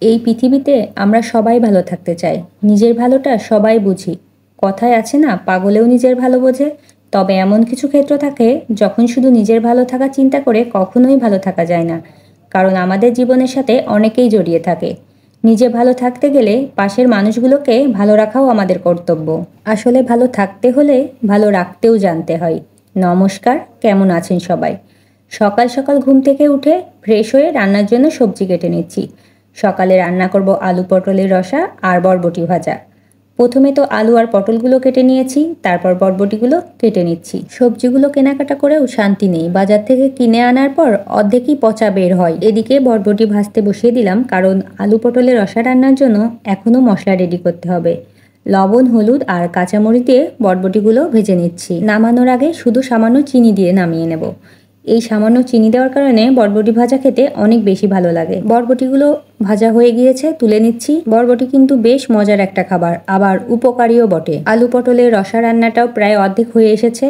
এই পৃথিবীতে আমরা সবাই ভালো থাকতে চাই, নিজের ভালোটা সবাই বুঝি। কথায় আছে না, পাগলেও নিজের ভালো বোঝে। তবে এমন কিছু ক্ষেত্র থাকে যখন শুধু নিজের ভালো থাকা চিন্তা করে কখনোই ভালো থাকা যায় না, কারণ আমাদের জীবনের সাথে অনেকেই জড়িয়ে থাকে। নিজে ভালো থাকতে গেলে পাশের মানুষগুলোকে ভালো রাখাও আমাদের কর্তব্য। আসলে ভালো থাকতে হলে ভালো রাখতেও জানতে হয়। নমস্কার, কেমন আছেন সবাই? সকাল সকাল ঘুম থেকে উঠে ফ্রেশ হয়ে রান্নার জন্য সবজি কেটে নিচ্ছি। সকালে রান্না করব আলু পটলের রসা আর বরবটি ভাজা। প্রথমে তো আলু আর পটলগুলো কেটে নিয়েছি, তারপর বরবটিগুলো কেটে নিচ্ছি। সবজিগুলো কেনাকাটা করেও শান্তি নেই, বাজার থেকে কিনে আনার পর অর্ধেকই পচা বের হয়। এদিকে বরবটি ভাজতে বসিয়ে দিলাম, কারণ আলু পটলের রসা রান্নার জন্য এখনও মশলা রেডি করতে হবে। লবণ, হলুদ আর কাঁচামরিচ দিয়ে বরবটিগুলো ভেজে নিচ্ছি। নামানোর আগে শুধু সামান্য চিনি দিয়ে নামিয়ে নেব। এই সামান্য চিনি দেওয়ার কারণে বরবটি ভাজা খেতে অনেক বেশি ভালো লাগে। বরবটিগুলো ভাজা হয়ে গিয়েছে, তুলে নিচ্ছি। বরবটি কিন্তু বেশ মজার একটা খাবার, আবার উপকারীও বটে। আলু পটলের রসা রান্নাটাও প্রায় অর্ধেক হয়ে এসেছে।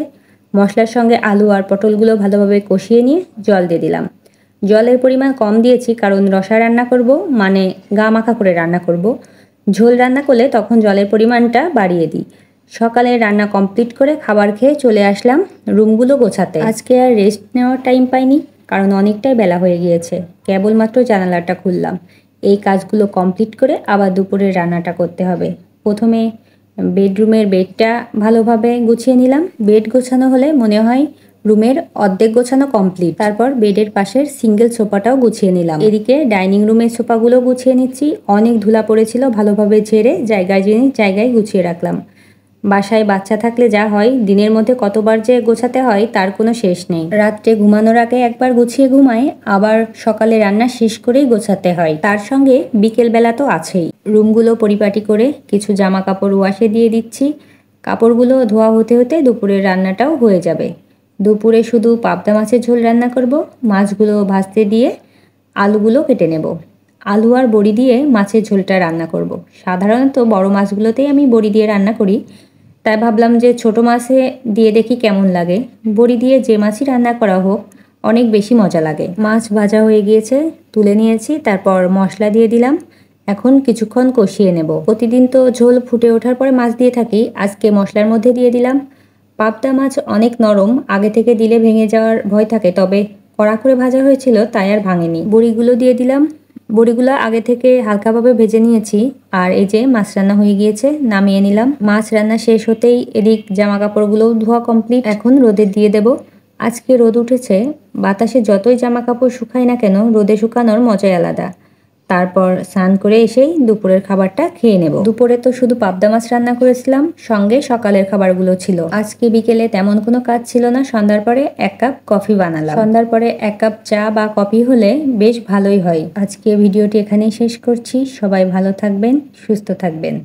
মশলার সঙ্গে আলু আর পটলগুলো ভালোভাবে কষিয়ে নিয়ে জল দিয়ে দিলাম। জলের পরিমাণ কম দিয়েছি, কারণ রসা রান্না করব, মানে গা মাখা করে রান্না করব। ঝোল রান্না করলে তখন জলের পরিমাণটা বাড়িয়ে দিই। সকালে রান্না কমপ্লিট করে খাবার খেয়ে চলে আসলাম রুমগুলো গোছাতে। আজকে আর রেস্ট নেওয়ার টাইম পাইনি, কারণ অনেকটাই বেলা হয়ে গিয়েছে। কেবলমাত্র জানালাটা খুললাম। এই কাজগুলো কমপ্লিট করে আবার দুপুরের রান্নাটা করতে হবে। প্রথমে বেডরুমের বেডটা ভালোভাবে গুছিয়ে নিলাম। বেড গোছানো হলে মনে হয় রুমের অর্ধেক গোছানো কমপ্লিট। তারপর বেডের পাশের সিঙ্গেল সোফাটাও গুছিয়ে নিলাম। এদিকে ডাইনিং রুমের সোফাগুলো গুছিয়ে নিচ্ছি। অনেক ধুলা পড়েছিল, ভালোভাবে ঝেড়ে জায়গায় গুছিয়ে রাখলাম। বাসায় বাচ্চা থাকলে যা হয়, দিনের মধ্যে কতবার যে গোছাতে হয় তার কোনো শেষ নেই। রাত্রে ঘুমানোর আগে একবার গুছিয়ে ঘুমায়, আবার সকালে রান্না শেষ করেই গোছাতে হয়। তার সঙ্গে বিকেলবেলা তো আছেই। রুমগুলো পরিপাটি করে কিছু জামা কাপড় ওয়াশে দিয়ে দিচ্ছি। কাপড়গুলো ধোয়া হতে হতে দুপুরের রান্নাটাও হয়ে যাবে। দুপুরে শুধু পাবদা মাছের ঝোল রান্না করব। মাছগুলো ভাজতে দিয়ে আলুগুলো কেটে নেব। আলু আর বড়ি দিয়ে মাছের ঝোলটা রান্না করব। সাধারণত বড় মাছগুলোতেই আমি বড়ি দিয়ে রান্না করি, তাই ভাবলাম যে ছোট মাছে দিয়ে দেখি কেমন লাগে। বড়ি দিয়ে যে মাছই রান্না করা হোক, অনেক বেশি মজা লাগে। মাছ ভাজা হয়ে গিয়েছে, তুলে নিয়েছি। তারপর মশলা দিয়ে দিলাম। এখন কিছুক্ষণ কষিয়ে নেব। প্রতিদিন তো ঝোল ফুটে ওঠার পরে মাছ দিয়ে থাকি, আজকে মশলার মধ্যে দিয়ে দিলাম। পাবদা মাছ অনেক নরম, আগে থেকে দিলে ভেঙে যাওয়ার ভয় থাকে, তবে কড়া করে ভাজা হয়েছিল তাই আর ভাঙেনি। বড়িগুলো দিয়ে দিলাম। বড়িগুলো আগে থেকে হালকাভাবে ভেজে নিয়েছি। আর এই যে মাছ রান্না হয়ে গিয়েছে, নামিয়ে নিলাম। মাছ রান্না শেষ হতেই এদিক জামা কাপড়গুলোও ধোয়া কমপ্লিট। এখন রোদে দিয়ে দেব। আজকে রোদ উঠেছে, বাতাসে যতই জামা কাপড় শুকায় না কেন, রোদে শুকানোর মজাই আলাদা। তারপর স্নান করে এসেই দুপুরের খাবারটা খেয়ে নেব। দুপুরে তো শুধু পাবদা মাছ রান্না করেছিলাম, সঙ্গে সকালের খাবারগুলো ছিল। আজকে বিকেলে তেমন কোনো কাজ ছিল না, সন্ধ্যার পরে 1 কাপ কফি বানালাম। সন্ধ্যার পরে 1 কাপ চা বা কফি হলে বেশ ভালোই হয়। আজকে ভিডিওটি এখানেই শেষ করছি। সবাই ভালো থাকবেন, সুস্থ থাকবেন।